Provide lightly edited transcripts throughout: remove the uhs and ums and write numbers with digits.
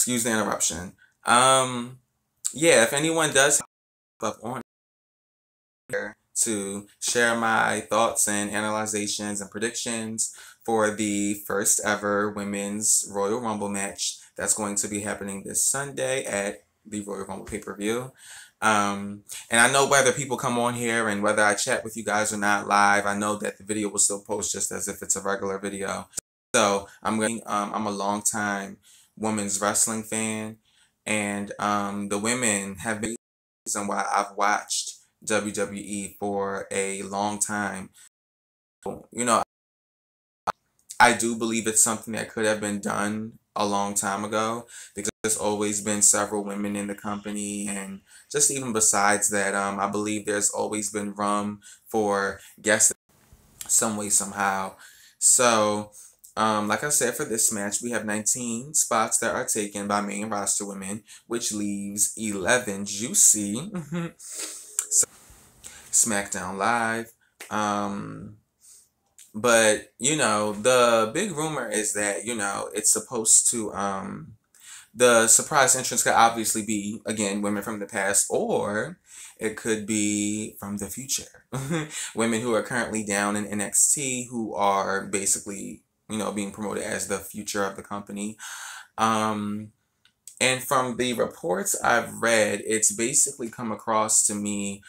Excuse the interruption. Yeah, if anyone does pop up on here to share my thoughts and analyzations and predictions for the first ever women's Royal Rumble match that's going to be happening this Sunday at the Royal Rumble pay-per-view. And I know whether people come on here and whether I chat with you guys or not live, I know that the video will still post just as if it's a regular video. So I'm a long time women's wrestling fan, and the women have been the reason why I've watched WWE for a long time. You know, I do believe it's something that could have been done a long time ago because there's always been several women in the company, and just even besides that, I believe there's always been room for guests some way, somehow. So, like I said, for this match, we have 19 spots that are taken by main roster women, which leaves 11 juicy. So, SmackDown Live. But, the big rumor is that, it's supposed to, the surprise entrance could obviously be, again, women from the past, or it could be from the future. Women who are currently down in NXT who are basically, being promoted as the future of the company. And from the reports I've read, it's basically come across to me,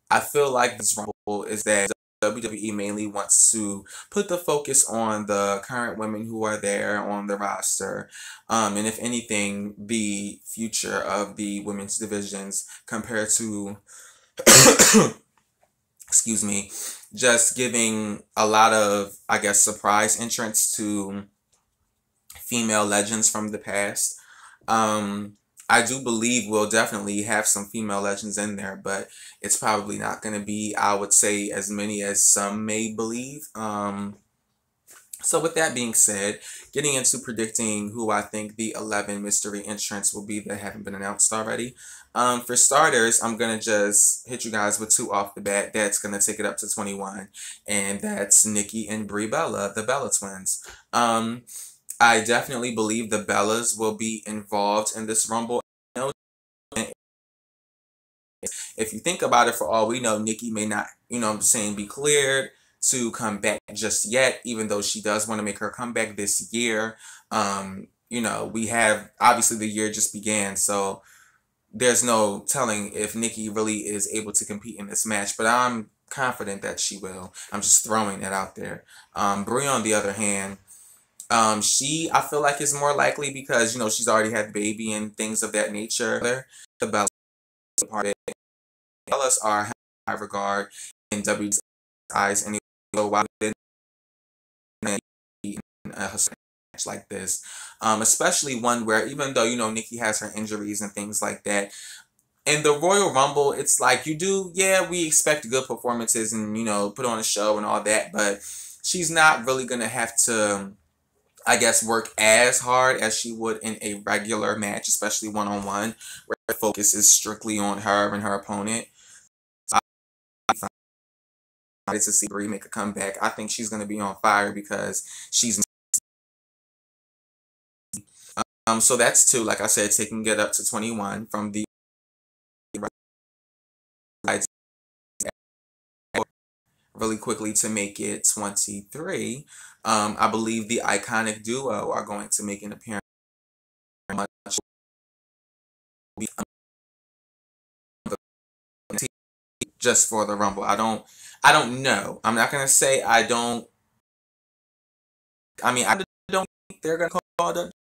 I feel like this Rumble is that WWE mainly wants to put the focus on the current women who are there on the roster. And if anything, the future of the women's divisions compared to, excuse me, just giving a lot of, I guess, surprise entrance to female legends from the past. I do believe we'll definitely have some female legends in there, but it's probably not going to be, I would say, as many as some may believe. So with that being said, getting into predicting who I think the 11 mystery entrants will be that haven't been announced already. For starters, I'm going to just hit you guys with two off the bat. That's going to take it up to 21. And that's Nikki and Brie Bella, the Bella twins. I definitely believe the Bellas will be involved in this Rumble. If you think about it, for all we know, Nikki may not, be cleared to come back just yet, even though she does want to make her comeback this year. We have, obviously the year just began, so there's no telling if Nikki really is able to compete in this match, but I'm confident that she will. I'm just throwing that out there. Brie, on the other hand, I feel like is more likely because, she's already had baby and things of that nature. The Bellas part of it. Bellas are high regard in WWE's eyes, and why they in a match like this, especially one where even though Nikki has her injuries and things like that, in the Royal Rumble, it's like we expect good performances and put on a show and all that, but she's not really gonna have to, I guess, work as hard as she would in a regular match, especially one-on-one, where the focus is strictly on her and her opponent. I'm excited to see Brie make a comeback. I think she's going to be on fire because she's... so that's two, like I said, taking it up to 21 from the... really quickly to make it 23. I believe the Iconic Duo are going to make an appearance just for the Rumble. I don't know. I'm not gonna say I don't. I mean, I don't think they're gonna call it.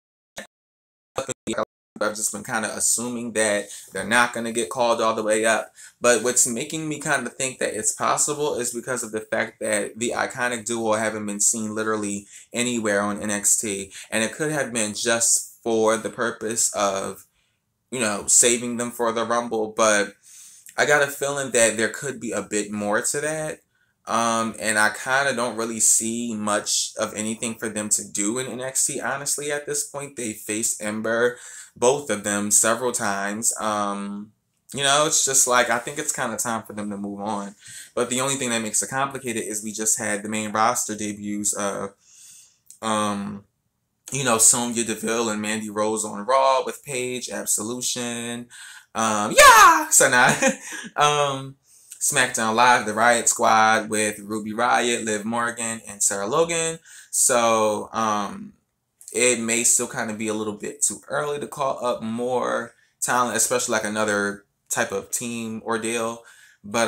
I've just been kind of assuming that they're not going to get called all the way up. But what's making me kind of think that it's possible is because of the fact that the Iconic Duo haven't been seen literally anywhere on NXT. And it could have been just for the purpose of, saving them for the Rumble. But I got a feeling that there could be a bit more to that. And I kind of don't really see much of anything for them to do in NXT, honestly, at this point. They faced Ember, both of them, several times. It's just like, I think it's kind of time for them to move on. But the only thing that makes it complicated is we just had the main roster debuts of Sonya Deville and Mandy Rose on Raw with Paige, Absolution. Yeah! So now, SmackDown Live, The Riot Squad with Ruby Riott, Liv Morgan, and Sarah Logan. So, it may still kind of be a little bit too early to call up more talent, especially like another type of team ordeal. But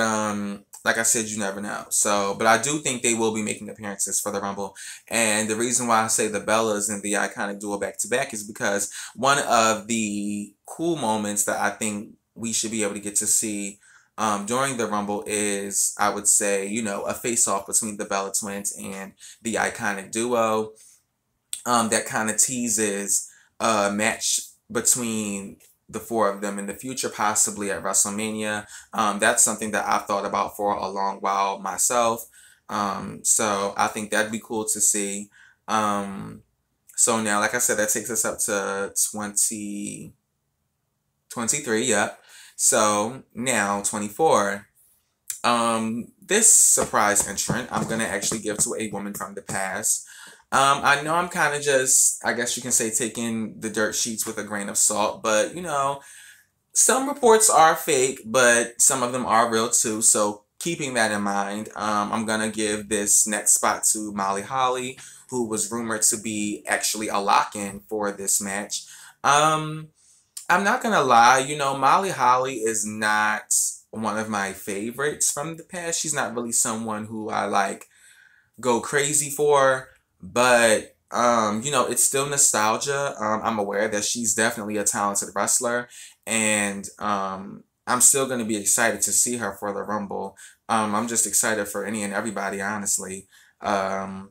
like I said, you never know. So, but I do think they will be making appearances for the Rumble. And the reason why I say the Bellas and the Iconic Duo back to back is because one of the cool moments that I think we should be able to get to see during the Rumble is, I would say, a face off between the Bella Twins and the Iconic Duo. That kind of teases a match between the four of them in the future, possibly at WrestleMania. That's something that I've thought about for a long while myself. So I think that'd be cool to see. So now, like I said, that takes us up to 2023. Yep. So now 24. This surprise entrant, I'm gonna actually give to a woman from the past. I know I'm kind of just, I guess you can say, taking the dirt sheets with a grain of salt, but some reports are fake, but some of them are real too. So keeping that in mind, I'm gonna give this next spot to Molly Holly, who was rumored to be actually a lock-in for this match. I'm not gonna lie, Molly Holly is not one of my favorites from the past. She's not really someone who I like go crazy for, but it's still nostalgia. I'm aware that she's definitely a talented wrestler, and I'm still gonna be excited to see her for the Rumble. I'm just excited for any and everybody, honestly. I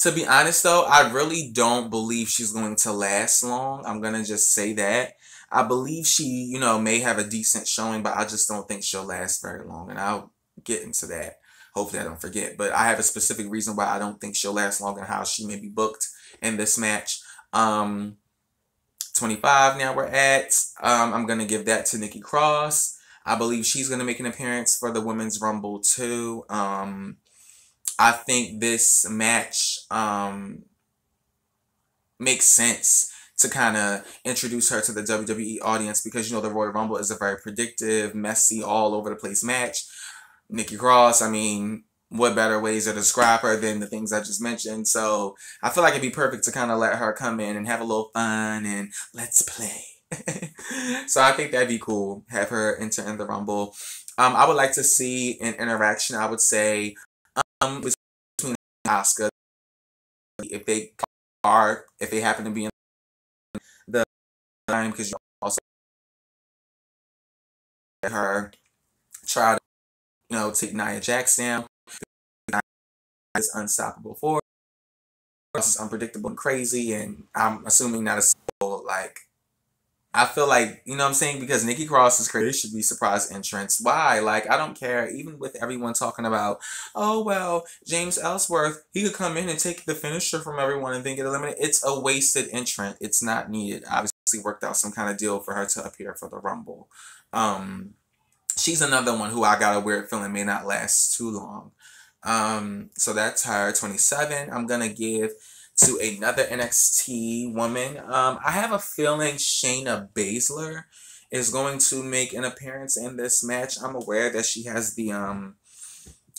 To be honest though, I really don't believe she's going to last long. I'm gonna just say that. I believe she, may have a decent showing, but I just don't think she'll last very long. And I'll get into that. Hopefully I don't forget. But I have a specific reason why I don't think she'll last long and how she may be booked in this match. 25 now we're at. I'm gonna give that to Nikki Cross. I believe she's gonna make an appearance for the Women's Rumble too. I think this match makes sense to kind of introduce her to the WWE audience because, the Royal Rumble is a very predictive, messy, all over the place match. Nikki Cross, I mean, what better ways to describe her than the things I just mentioned? So I feel like it'd be perfect to kind of let her come in and have a little fun and let's play. So I think that'd be cool. Have her enter in the Rumble. I would like to see an interaction, I would say, between Asuka, if they happen to be in the time, because you also let her try to take Nia Jax down. Nia is unstoppable force. It's unpredictable and crazy, and I'm assuming not a single I feel like, what I'm saying, because Nikki Cross is crazy, should be surprise entrance. Why? Like, I don't care. Even with everyone talking about, oh, well, James Ellsworth, he could come in and take the finisher from everyone and then get eliminated. It's a wasted entrant. It's not needed. Obviously worked out some kind of deal for her to appear for the Rumble. She's another one who I got a weird feeling may not last too long. So that's her. 27. I'm going to give to another NXT woman. I have a feeling Shayna Baszler is going to make an appearance in this match. I'm aware that she has the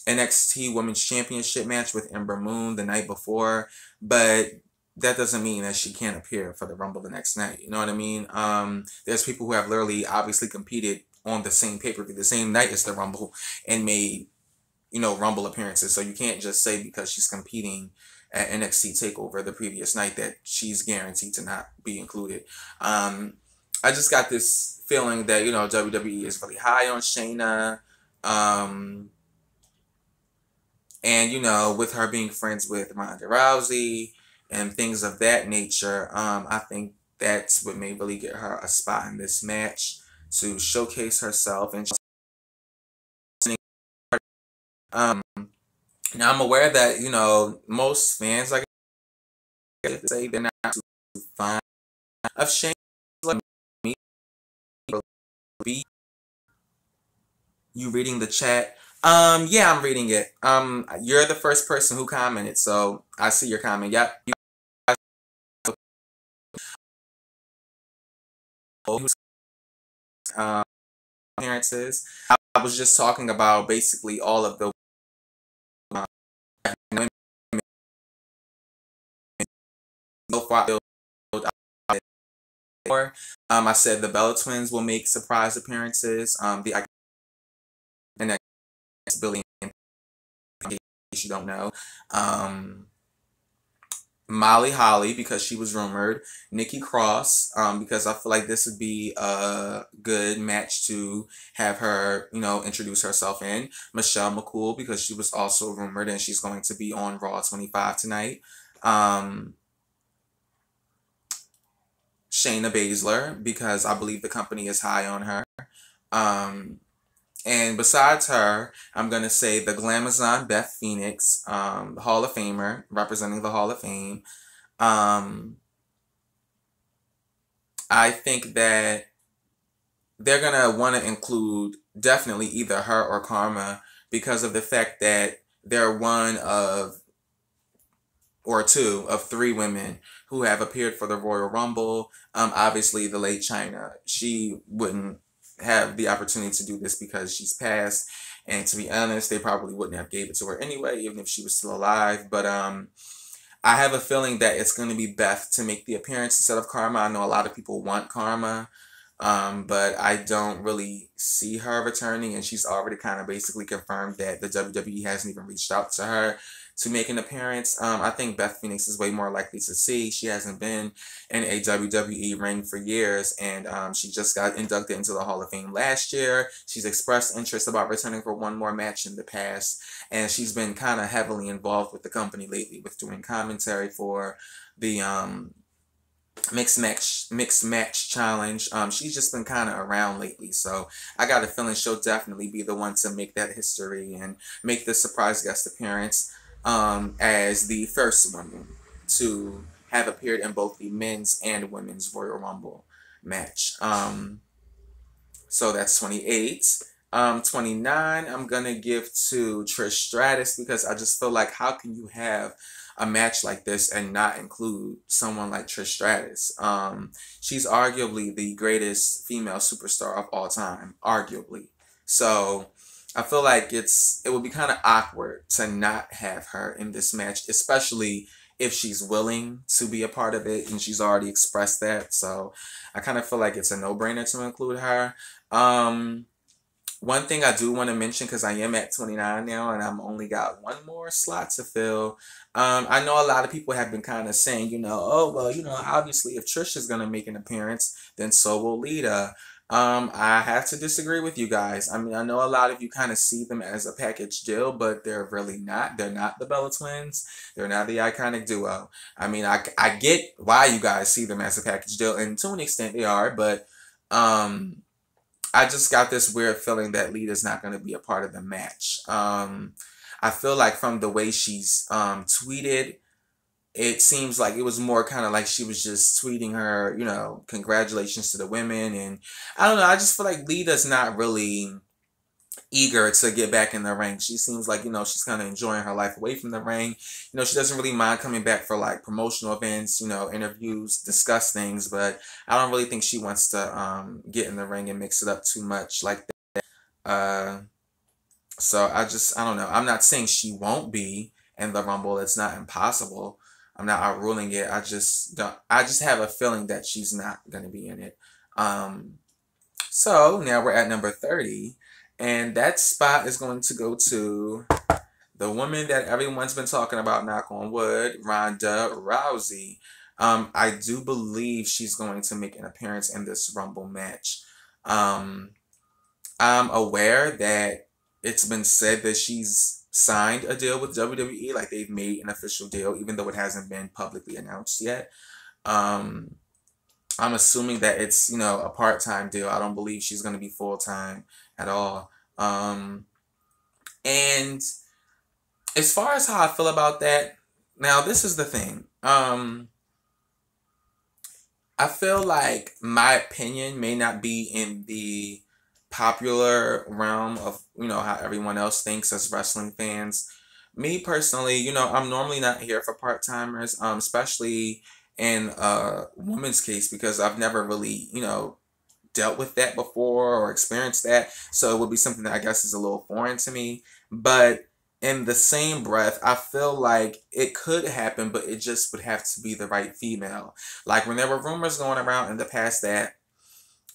NXT Women's Championship match with Ember Moon the night before, but that doesn't mean that she can't appear for the Rumble the next night. You know what I mean? There's people who have literally obviously competed on the same pay-per-view, the same night as the Rumble, and made, Rumble appearances. So you can't just say because she's competing at NXT TakeOver the previous night that she's guaranteed to not be included. I just got this feeling that, WWE is really high on Shayna. And, with her being friends with Ronda Rousey and things of that nature, I think that's what may really get her a spot in this match to showcase herself. And now I'm aware that, most fans, like I say, they're not too fond of Shayna. Like me, you reading the chat Yeah, I'm reading it. You're the first person who commented, so I see your comment. Yep. You guys, um, appearances. I was just talking about basically all of the um, women so far. I said the Bella Twins will make surprise appearances. The next Billy, in case you don't know. Um, Molly Holly, because she was rumored. Nikki Cross, because I feel like this would be a good match to have her, introduce herself in. Michelle McCool, because she was also rumored and she's going to be on Raw 25 tonight. Um, Shayna Baszler, because I believe the company is high on her. Um, and besides her, I'm going to say the Glamazon Beth Phoenix, Hall of Famer, representing the Hall of Fame. Um, I think that they're going to want to include definitely either her or Karma because of the fact that they're one of, or two of three women who have appeared for the Royal Rumble. Obviously, the late China, she wouldn't have the opportunity to do this because she's passed. And to be honest, they probably wouldn't have gave it to her anyway, even if she was still alive. But I have a feeling that it's going to be Beth to make the appearance instead of Karma. I know a lot of people want Karma, but I don't really see her returning, and she's already kind of basically confirmed that the WWE hasn't even reached out to her to make an appearance. I think Beth Phoenix is way more likely to see. She hasn't been in a WWE ring for years, and she just got inducted into the Hall of Fame last year. She's expressed interest about returning for one more match in the past, and she's been kind of heavily involved with the company lately with doing commentary for the mixed match challenge. She's just been kind of around lately, so I got a feeling she'll definitely be the one to make that history and make the surprise guest appearance as the first woman to have appeared in both the men's and women's Royal Rumble match. So that's 28. 29, I'm gonna give to Trish Stratus because I just feel like how can you have a match like this and not include someone like Trish Stratus? She's arguably the greatest female superstar of all time, arguably. So I feel like it would be kind of awkward to not have her in this match, especially if she's willing to be a part of it and she's already expressed that. So I kind of feel like it's a no-brainer to include her. One thing I do want to mention, because I am at 29 now and I'm only got one more slot to fill. I know a lot of people have been kind of saying, oh, well, obviously if Trish is going to make an appearance, then so will Lita. I have to disagree with you guys. I mean, I know a lot of you kind of see them as a package deal, but they're really not. They're not the Bella Twins. They're not the iconic duo. I mean, I get why you guys see them as a package deal, and to an extent they are, but I just got this weird feeling that Lita's not going to be a part of the match. I feel like from the way she's tweeted, it seems like it was more kind of like she was just tweeting her, congratulations to the women. And I don't know, I just feel like Lita's not really eager to get back in the ring. She seems like, she's kind of enjoying her life away from the ring. She doesn't really mind coming back for like promotional events, interviews, discuss things, but I don't really think she wants to get in the ring and mix it up too much like that. So I don't know. I'm not saying she won't be in the Rumble. It's not impossible. I'm not outruling it. I just have a feeling that she's not going to be in it. So now we're at number 30. And that spot is going to go to the woman that everyone's been talking about, knock on wood, Ronda Rousey. I do believe she's going to make an appearance in this Rumble match. I'm aware that it's been said that she's signed a deal with WWE, like they've made an official deal, even though it hasn't been publicly announced yet. I'm assuming that it's, a part-time deal. I don't believe she's going to be full-time at all. And as far as how I feel about that, now this is the thing. I feel like my opinion may not be in the popular realm of, how everyone else thinks as wrestling fans. Me personally, I'm normally not here for part-timers, especially in a woman's case, because I've never really, dealt with that before or experienced that. So it would be something that I guess is a little foreign to me. But in the same breath, I feel like it could happen, but it just would have to be the right female. Like when there were rumors going around in the past that,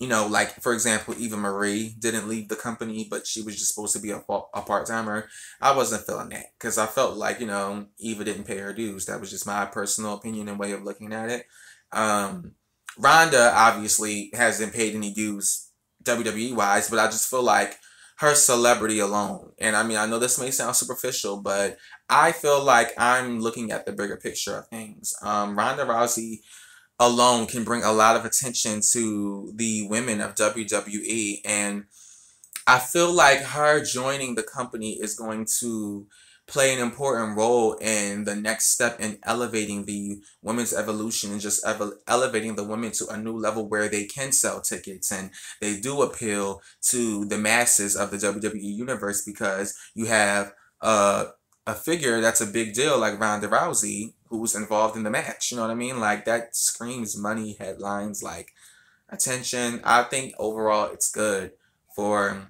like for example, Eva Marie didn't leave the company, but she was just supposed to be a part timer. I wasn't feeling that because I felt like, Eva didn't pay her dues. That was just my personal opinion and way of looking at it. Um, Ronda obviously hasn't paid any dues WWE wise, but I just feel like her celebrity alone, and I mean, I know this may sound superficial, but I feel like I'm looking at the bigger picture of things. Ronda Rousey alone can bring a lot of attention to the women of WWE. And I feel like her joining the company is going to play an important role in the next step in elevating the women's evolution and just elevating the women to a new level where they can sell tickets and they do appeal to the masses of the WWE universe because you have a figure that's a big deal like Ronda Rousey who's involved in the match. You know what I mean? Like that screams money, headlines, like attention. I think overall it's good for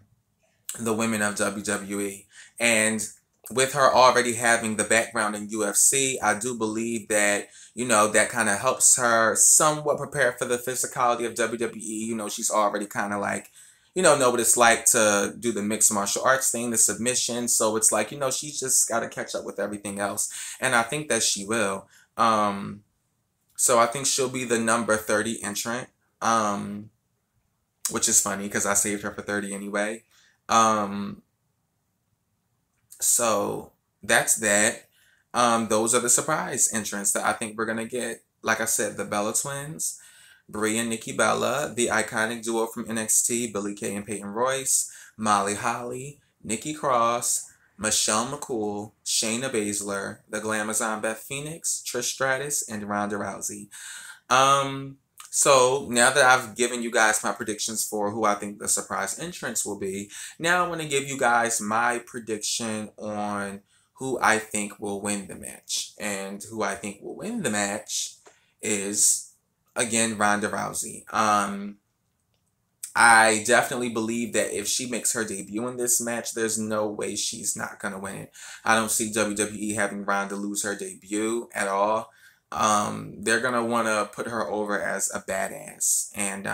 the women of WWE. And with her already having the background in UFC, I do believe that, that kind of helps her somewhat prepare for the physicality of WWE. She's already kind of like, know what it's like to do the mixed martial arts thing, the submission. So it's like, she's just got to catch up with everything else. And I think that she will. So I think she'll be the number 30 entrant, which is funny because I saved her for 30 anyway. Um, so that's that. Those are the surprise entrants that I think we're gonna get. Like I said, the Bella Twins, Brie and Nikki Bella, the iconic duo from NXT, Billie Kay and Peyton Royce, Molly Holly, Nikki Cross, Michelle McCool, Shayna Baszler, the Glamazon Beth Phoenix, Trish Stratus, and Ronda Rousey. So now that I've given you guys my predictions for who I think the surprise entrants will be, now I want to give you guys my prediction on who I think will win the match. And who I think will win the match is, again, Ronda Rousey. I definitely believe that if she makes her debut in this match, there's no way she's not going to win it. I don't see WWE having Ronda lose her debut at all. They're going to want to put her over as a badass. And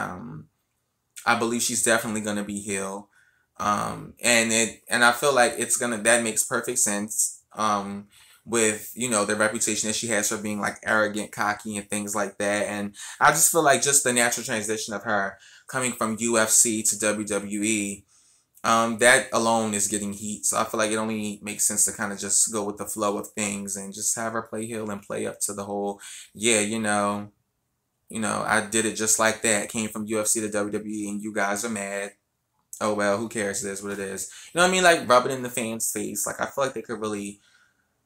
I believe she's definitely going to be heel. And I feel like that makes perfect sense. With, the reputation that she has for being like arrogant, cocky, and things like that. And I just feel like just the natural transition of her coming from UFC to WWE, that alone is getting heat. So I feel like it only makes sense to kind of just go with the flow of things and just have her play heel and play up to the whole, yeah, I did it just like that. Came from UFC to WWE and you guys are mad. Oh well, who cares? It is what it is. You know what I mean? Like rub it in the fans' face. Like I feel like they could really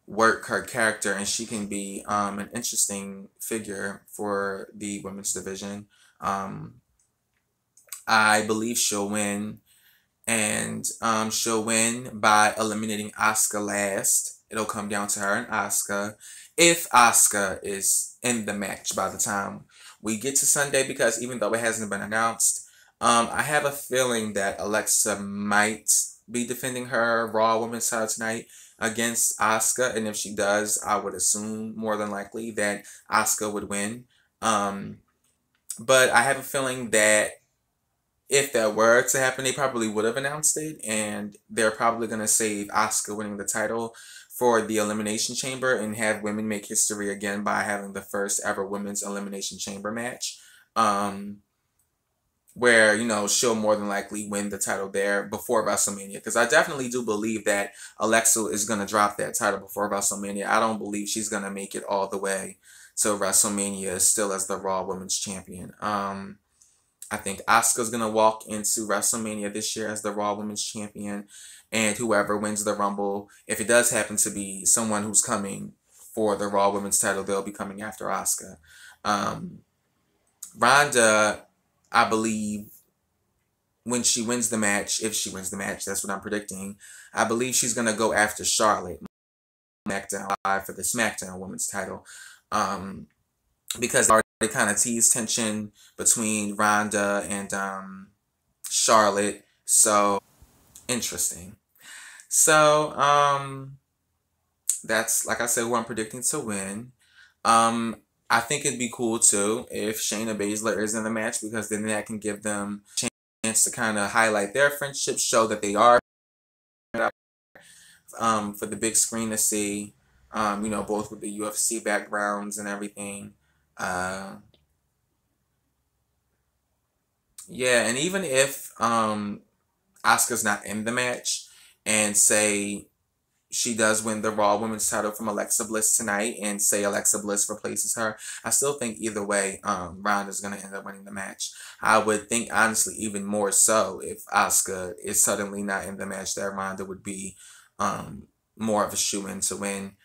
work her character and she can be an interesting figure for the women's division. I believe she'll win, and she'll win by eliminating Asuka last. It'll come down to her and Asuka. If Asuka is in the match by the time we get to Sunday, because even though it hasn't been announced, I have a feeling that Alexa might be defending her Raw Women's title tonight against Asuka, and if she does, I would assume more than likely that Asuka would win. But I have a feeling that if that were to happen, they probably would have announced it, and they're probably going to save Asuka winning the title for the Elimination Chamber and have women make history again by having the first ever women's Elimination Chamber match. Where, she'll more than likely win the title there before WrestleMania. Because I definitely do believe that Alexa is going to drop that title before WrestleMania. I don't believe she's going to make it all the way to WrestleMania still as the Raw Women's Champion. I think Asuka's going to walk into WrestleMania this year as the Raw Women's Champion. And whoever wins the Rumble, if it does happen to be someone who's coming for the Raw Women's title, they'll be coming after Asuka. Ronda, I believe, when she wins the match, if she wins the match, that's what I'm predicting. I believe she's gonna go after Charlotte SmackDown Live for the SmackDown Women's title, because they already kind of teased tension between Ronda and Charlotte. So interesting. So that's, like I said, who I'm predicting to win. I think it'd be cool too if Shayna Baszler is in the match, because then that can give them a chance to kind of highlight their friendship, show that they are for the big screen to see. You know, both with the UFC backgrounds and everything. Yeah, and even if Asuka's not in the match, and say she does win the Raw Women's title from Alexa Bliss tonight, and say Alexa Bliss replaces her, I still think either way, Ronda's going to end up winning the match. I would think, honestly, even more so if Asuka is suddenly not in the match, that Ronda would be more of a shoo-in to win.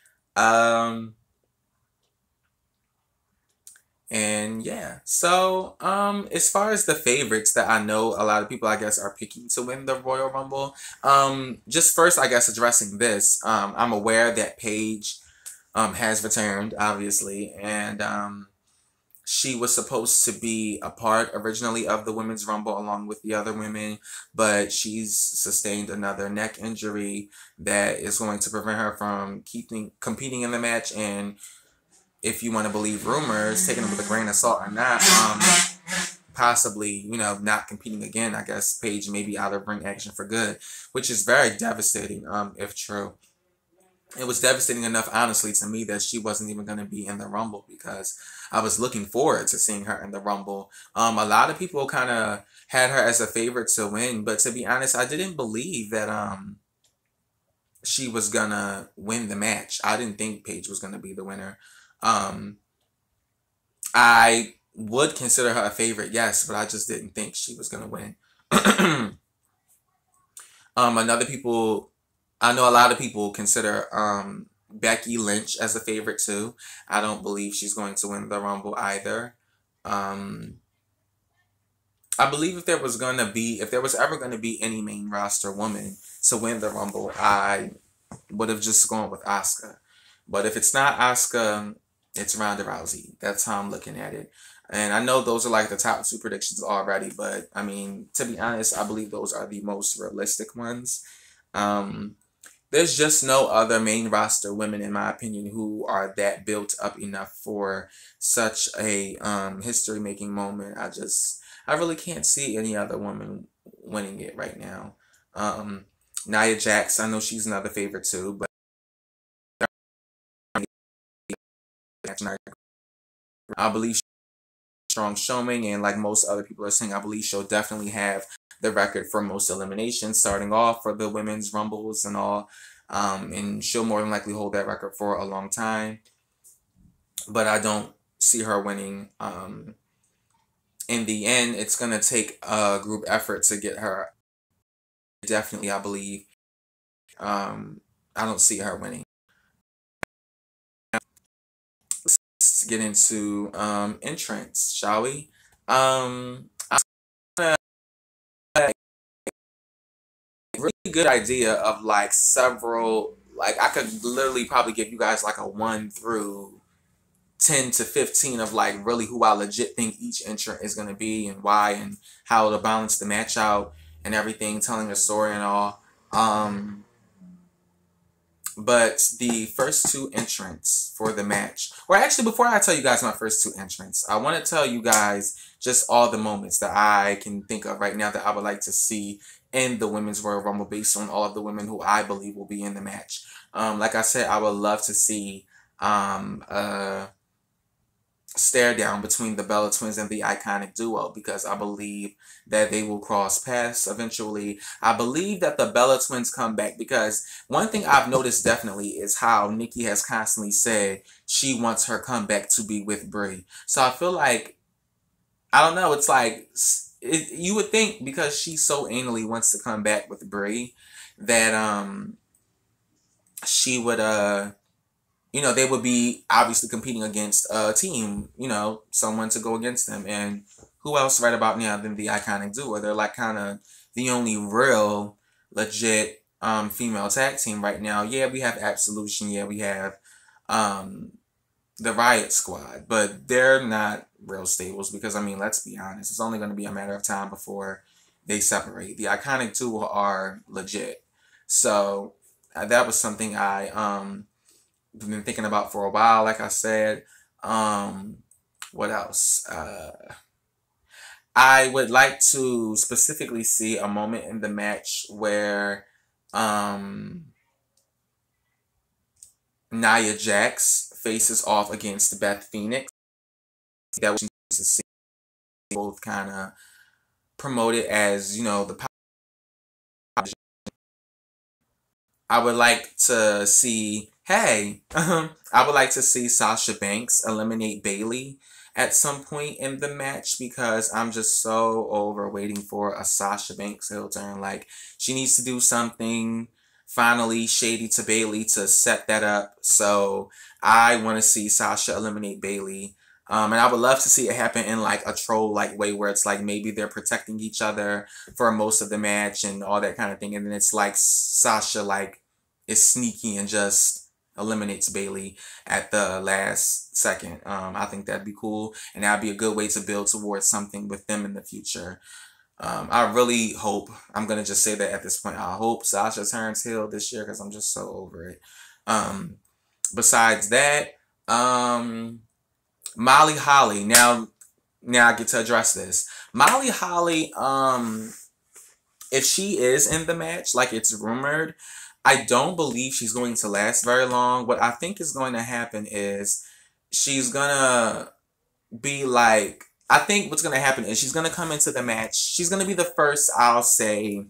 And yeah, so as far as the favorites that I know a lot of people, I guess, are picking to win the Royal Rumble, just first, I guess, addressing this, I'm aware that Paige has returned, obviously, and she was supposed to be a part originally of the Women's Rumble along with the other women, but she's sustained another neck injury that is going to prevent her from competing in the match. And if you want to believe rumors, taking them with a grain of salt or not, possibly, you know, not competing again. I guess Paige may be out of ring action for good, which is very devastating, if true. It was devastating enough, honestly, to me that she wasn't even going to be in the Rumble, because I was looking forward to seeing her in the Rumble. A lot of people kind of had her as a favorite to win, but to be honest, I didn't believe that she was gonna win the match. I didn't think Paige was gonna be the winner. Um, I would consider her a favorite, yes, but I just didn't think she was gonna win. Another people, I know a lot of people consider Becky Lynch as a favorite too. I don't believe she's going to win the Rumble either. Um, I believe if there was ever gonna be any main roster woman to win the Rumble, I would have just gone with Asuka. But if it's not Asuka, it's Ronda Rousey. That's how I'm looking at it. And I know those are like the top two predictions already, but I mean, to be honest, I believe those are the most realistic ones. Um, there's just no other main roster women, in my opinion, who are that built up enough for such a history making moment. I really can't see any other woman winning it right now. Nia Jax, I know she's another favorite too, but I believe strong showing, and like most other people are saying, I believe she'll definitely have the record for most eliminations starting off for the women's rumbles and all. And she'll more than likely hold that record for a long time. But I don't see her winning. In the end, it's gonna take a group effort to get her. Definitely, I believe. I don't see her winning. Let's get into entrance, shall we? A really good idea of like several, like I could literally probably give you guys like a 1 through 10 to 15 of like really who I legit think each entrant is going to be and why, and how to balance the match out and everything, telling a story and all. But the first two entrants for the match, or actually before I tell you guys my first two entrants, I want to tell you guys just all the moments that I can think of right now that I would like to see in the Women's Royal Rumble based on all of the women who I believe will be in the match. Like I said, I would love to see stare down between the Bella Twins and the Iconic Duo, because I believe that they will cross paths eventually. I believe that the Bella Twins come back, because one thing I've noticed definitely is how Nikki has constantly said she wants her comeback to be with Brie. So I feel like, I don't know, it's like, you would think because she so anally wants to come back with Brie that she would you know, they would be obviously competing against a team, you know, someone to go against them. And who else right about now than the Iconic Duo? They're like kind of the only real legit female tag team right now. Yeah, we have Absolution. Yeah, we have um, the Riot Squad, but they're not real stables because, I mean, let's be honest, it's only going to be a matter of time before they separate. The Iconic Duo are legit. So that was something I been thinking about for a while, like I said. Um, what else? I would like to specifically see a moment in the match where um, Nia Jax faces off against Beth Phoenix. That was to see both kind of promoted as, you know, the power. I would like to see, hey, I would like to see Sasha Banks eliminate Bayley at some point in the match because I'm just so over waiting for a Sasha Banks heel turn. Like, she needs to do something finally shady to Bayley to set that up. So I want to see Sasha eliminate Bayley. And I would love to see it happen in like a troll like way where it's like maybe they're protecting each other for most of the match and all that kind of thing. And then it's like Sasha like is sneaky and just eliminates Bayley at the last second. I think that'd be cool, and that'd be a good way to build towards something with them in the future. I really hope, I'm gonna just say that at this point, I hope Sasha turns heel this year because I'm just so over it. Besides that, Molly Holly. Now I get to address this. Molly Holly, if she is in the match, like it's rumored, I don't believe she's going to last very long. What I think is going to happen is she's gonna be like, I think what's gonna happen is she's gonna come into the match. She's gonna be the first, I'll say,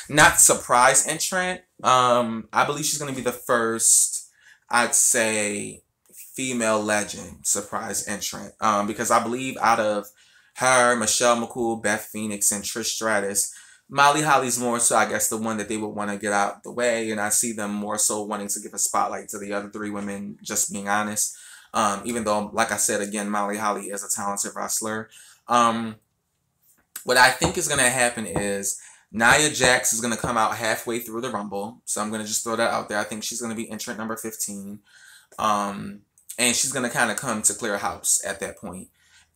not surprise entrant. I believe she's gonna be the first, I'd say, female legend surprise entrant. Because I believe out of her, Michelle McCool, Beth Phoenix, and Trish Stratus, Molly Holly's more so, I guess, the one that they would want to get out the way, and I see them more so wanting to give a spotlight to the other three women, just being honest. Even though, like I said, again, Molly Holly is a talented wrestler. What I think is going to happen is Nia Jax is going to come out halfway through the Rumble, so I'm going to just throw that out there. I think she's going to be entrant number 15. And she's going to kind of come to clear house at that point.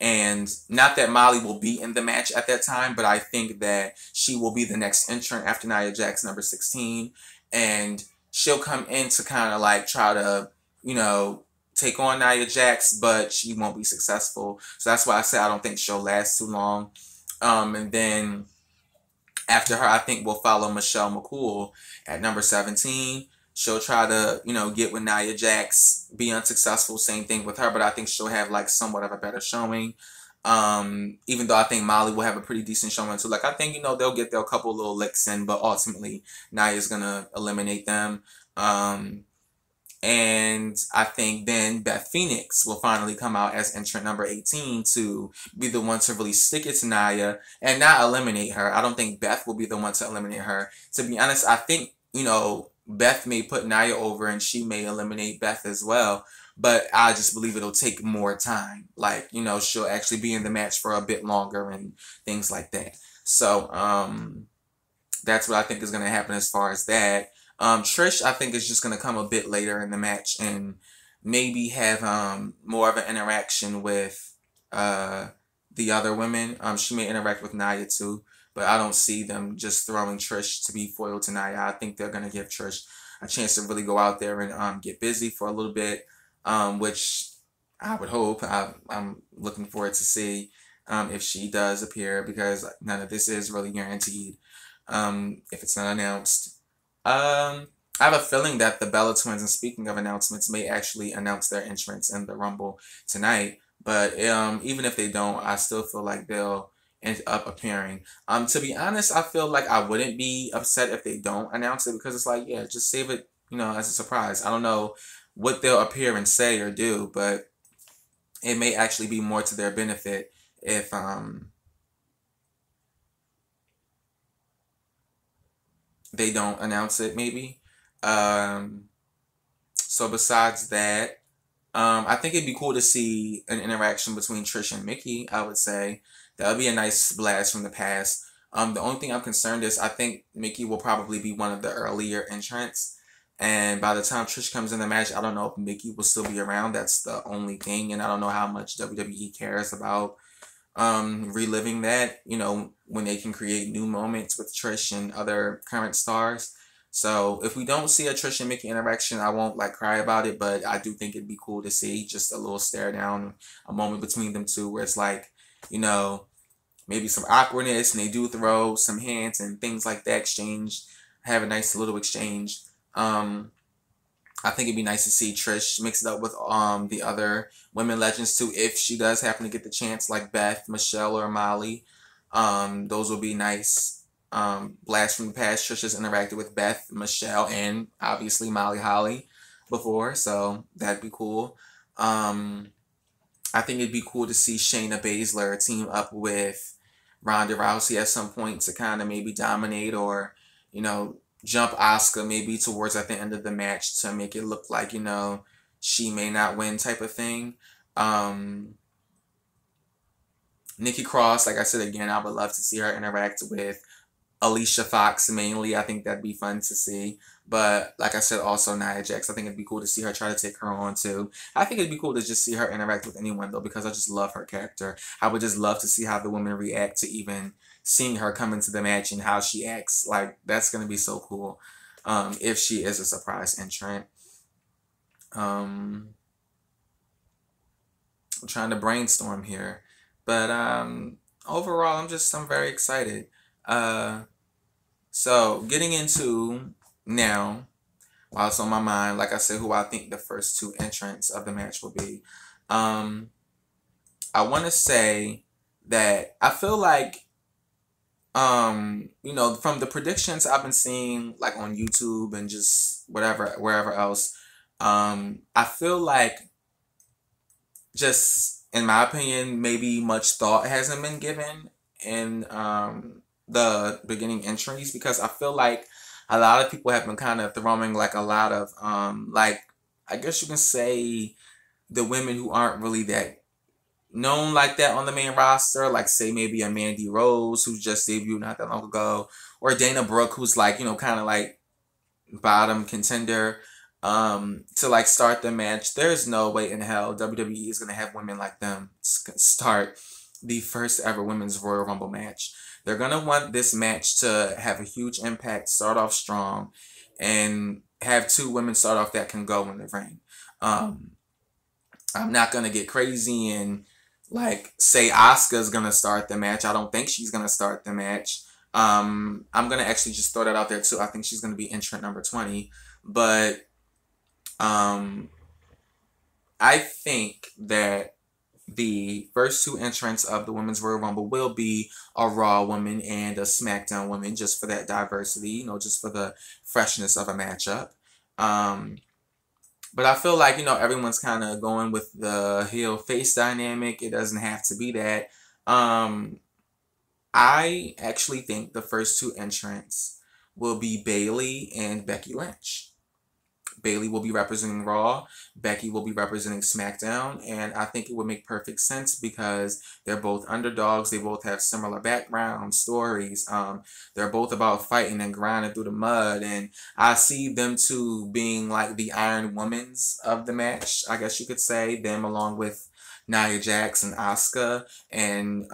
And not that Molly will be in the match at that time, but I think that she will be the next entrant after Nia Jax, number 16. And she'll come in to kind of like try to, you know, take on Nia Jax, but she won't be successful. So that's why I say I don't think she'll last too long. And then after her, I think we'll follow Michelle McCool at number 17. She'll try to, you know, get with Nia Jax, be unsuccessful. Same thing with her, but I think she'll have like somewhat of a better showing. Even though I think Molly will have a pretty decent showing too. Like I think, you know, they'll get their couple little licks in, but ultimately Nia's gonna eliminate them. And I think then Beth Phoenix will finally come out as entrant number 18 to be the one to really stick it to Nia and not eliminate her. I don't think Beth will be the one to eliminate her. To be honest, I think, you know, Beth may put Nia over and she may eliminate Beth as well. But I just believe it'll take more time. Like, you know, she'll actually be in the match for a bit longer and things like that. So, that's what I think is going to happen as far as that. Trish, I think, is just going to come a bit later in the match and maybe have more of an interaction with the other women. She may interact with Nia too, but I don't see them just throwing Trish to be foiled to Nia. I think they're going to give Trish a chance to really go out there and get busy for a little bit, which I would hope. I'm looking forward to see if she does appear because none of this is really guaranteed if it's not announced. I have a feeling that the Bella Twins, and speaking of announcements, may actually announce their entrance in the Rumble tonight. But even if they don't, I still feel like they'll end up appearing. To be honest, I feel like I wouldn't be upset if they don't announce it because it's like, yeah, just save it, you know, as a surprise. I don't know what they'll appear and say or do, but it may actually be more to their benefit if they don't announce it, maybe. So besides that, I think it'd be cool to see an interaction between Trish and Mickey. I would say that would be a nice blast from the past. The only thing I'm concerned is I think Mickey will probably be one of the earlier entrants, and by the time Trish comes in the match, I don't know if Mickey will still be around. That's the only thing, and I don't know how much WWE cares about reliving that, when they can create new moments with Trish and other current stars. So if we don't see a Trish and Mickey interaction, I won't like cry about it, but I do think it'd be cool to see just a little stare down, a moment between them two where it's like, you know, maybe some awkwardness and they do throw some hands and things like that, exchange, have a nice little exchange. Um, I think it'd be nice to see Trish mix it up with the other women legends too, if she does happen to get the chance, like Beth, Michelle, or Molly. Those will be nice. Blast from the past. Trish has interacted with Beth, Michelle, and obviously Molly Holly before, so that'd be cool. Um, I think it'd be cool to see Shayna Baszler team up with Ronda Rousey at some point to kind of maybe dominate or, you know, jump Asuka maybe towards at the end of the match to make it look like, she may not win type of thing. Um, Nikki Cross, like I said again, I would love to see her interact with Alicia Fox mainly. I think that'd be fun to see. But like I said, also Nia Jax. I think it'd be cool to see her try to take her on too. I think it'd be cool to just see her interact with anyone though, because I just love her character. I would just love to see how the women react to even seeing her come into the match and how she acts. Like that's gonna be so cool. If she is a surprise entrant. Um, I'm trying to brainstorm here. But overall I'm very excited. Uh so getting into now, while it's on my mind, like I said, who I think the first two entrants of the match will be. Um, I want to say that I feel like, from the predictions I've been seeing, like on YouTube and just whatever, wherever else, I feel like, just in my opinion, maybe much thought hasn't been given in the beginning entries, because I feel like a lot of people have been kind of throwing like a lot of like, I guess you can say, the women who aren't really that known like that on the main roster, like say maybe a Mandy Rose who just debuted not that long ago, or Dana Brooke who's like, kind of like bottom contender, to like start the match. There's no way in hell WWE is gonna have women like them start the first ever women's Royal Rumble match. They're gonna want this match to have a huge impact, start off strong, and have two women start off that can go in the ring. Um, I'm not gonna get crazy and like say Asuka's gonna start the match. I don't think she's gonna start the match. I'm gonna actually just throw that out there too. I think she's gonna be entrant number 20. But um, I think that the first two entrants of the Women's Royal Rumble will be a Raw woman and a SmackDown woman, just for that diversity, just for the freshness of a matchup. Um, but I feel like, everyone's kind of going with the heel face dynamic. It doesn't have to be that. Um, I actually think the first two entrants will be Bayley and Becky Lynch. Bayley will be representing Raw, Becky will be representing SmackDown, and I think it would make perfect sense because they're both underdogs. They both have similar background stories. They're both about fighting and grinding through the mud, and I see them two being like the Iron Womans of the match, I guess you could say. Them along with Nia Jax and Asuka, and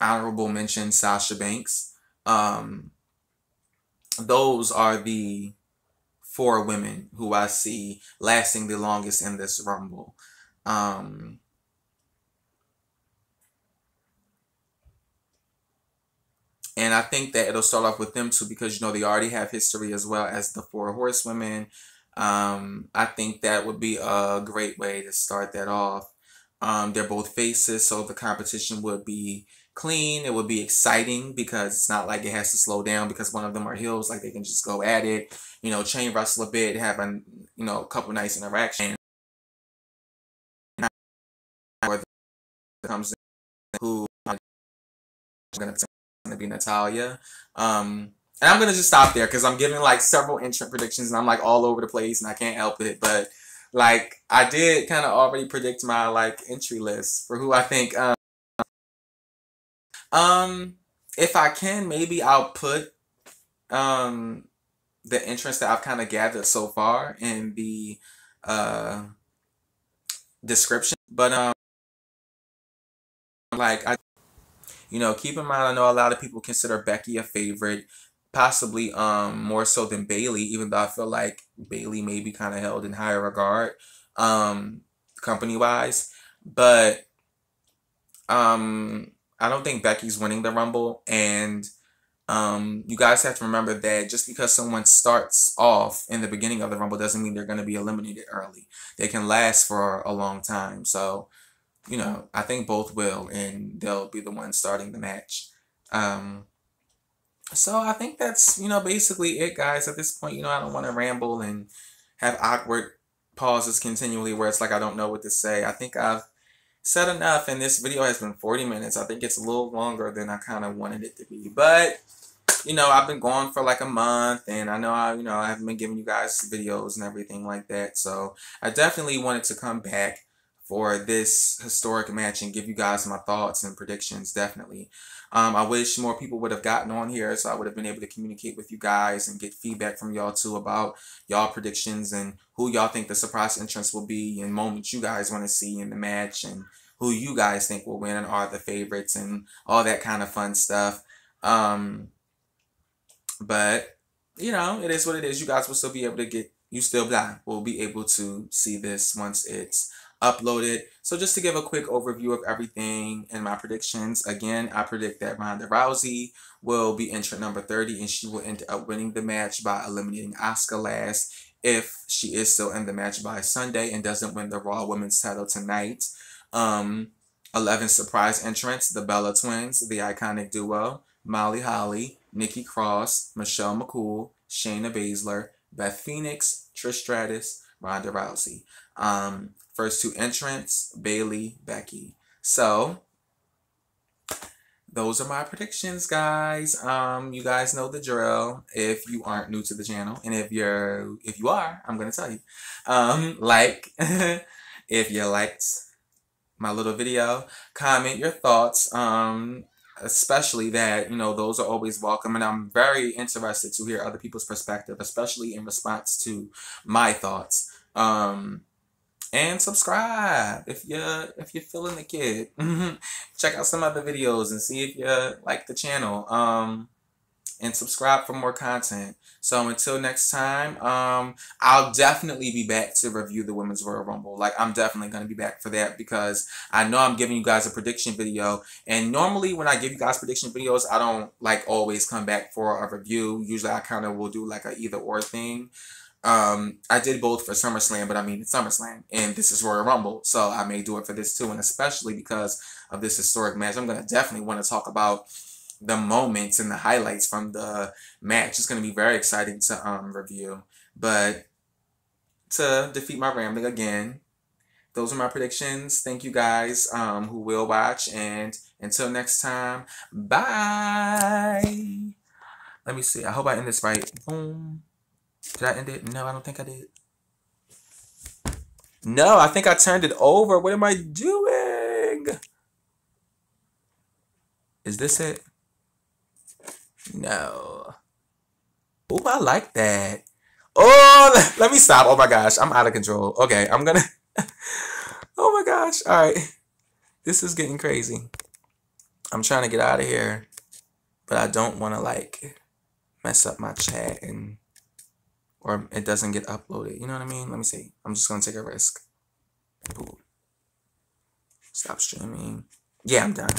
honorable mention Sasha Banks. Those are the four women who I see lasting the longest in this Rumble. Um, and I think that it'll start off with them too because, they already have history as well as the four horsewomen. I think that would be a great way to start that off. They're both faces, so the competition would be clean. It would be exciting because it's not like it has to slow down because one of them are heels. Like they can just go at it, chain wrestle a bit, have a couple nice interactions. Or comes in who I'm gonna be Natalia. And I'm gonna just stop there because I'm giving like several entrant predictions and I'm like all over the place and I can't help it. But Like I did kind of already predict my like entry list for who I think. Um, if I can, maybe I'll put um the entrance that I've kind of gathered so far in the uh description. But like I, keep in mind, I know a lot of people consider Becky a favorite, possibly more so than Bailey, even though I feel like Bailey may be kind of held in higher regard, company wise. But I don't think Becky's winning the Rumble, and you guys have to remember that just because someone starts off in the beginning of the Rumble doesn't mean they're going to be eliminated early. They can last for a long time. So, I think both will, and they'll be the ones starting the match. Um, so I think that's, basically it, guys. At this point, I don't want to ramble and have awkward pauses continually where it's like I don't know what to say. I think I've said enough, and this video has been 40 minutes. I think it's a little longer than I kind of wanted it to be. But I've been gone for like a month, and I know I haven't been giving you guys videos and everything like that. So I definitely wanted to come back for this historic match and give you guys my thoughts and predictions, definitely. I wish more people would have gotten on here so I would have been able to communicate with you guys and get feedback from y'all too about y'all predictions and who y'all think the surprise entrance will be and moments you guys want to see in the match and who you guys think will win and are the favorites and all that kind of fun stuff. But it is what it is. You guys will still be able to will be able to see this once it's uploaded. So just to give a quick overview of everything and my predictions, again, I predict that Ronda Rousey will be entrant number 30 and she will end up winning the match by eliminating Asuka last if she is still in the match by Sunday and doesn't win the Raw Women's title tonight. 11 surprise entrants, the Bella Twins, the iconic duo, Molly Holly, Nikki Cross, Michelle McCool, Shayna Baszler, Beth Phoenix, Trish Stratus, Ronda Rousey. First two entrants, Bailey, Becky. So those are my predictions, guys. You guys know the drill if you aren't new to the channel. And if you are, I'm gonna tell you. If you liked my little video, comment your thoughts. Especially that, those are always welcome. And I'm very interested to hear other people's perspective, especially in response to my thoughts. And subscribe if you're feeling the kid. Check out some other videos and see if you like the channel. And subscribe for more content. So until next time, I'll definitely be back to review the Women's Royal Rumble. Like, I'm definitely going to be back for that because I know I'm giving you guys a prediction video. And normally when I give you guys prediction videos, I don't like always come back for a review. Usually I kind of will do like a either or thing. I did both for SummerSlam, but I mean it's SummerSlam and this is Royal Rumble, so I may do it for this too. And especially because of this historic match, I'm gonna definitely want to talk about the moments and the highlights from the match. It's gonna be very exciting to review. But to defeat my rambling again, those are my predictions. Thank you guys who will watch, and until next time, bye. Let me see. I hope I end this right. Boom. Did I end it? No, I don't think I did. No, I think I turned it over. What am I doing? Is this it? No. Oh, I like that. Oh, let me stop. Oh my gosh, I'm out of control. Okay, I'm gonna... Oh my gosh. All right. This is getting crazy. I'm trying to get out of here, but I don't want to like mess up my chat or it doesn't get uploaded. You know what I mean? Let me see. I'm just going to take a risk. Boom. Stop streaming. Yeah, I'm done.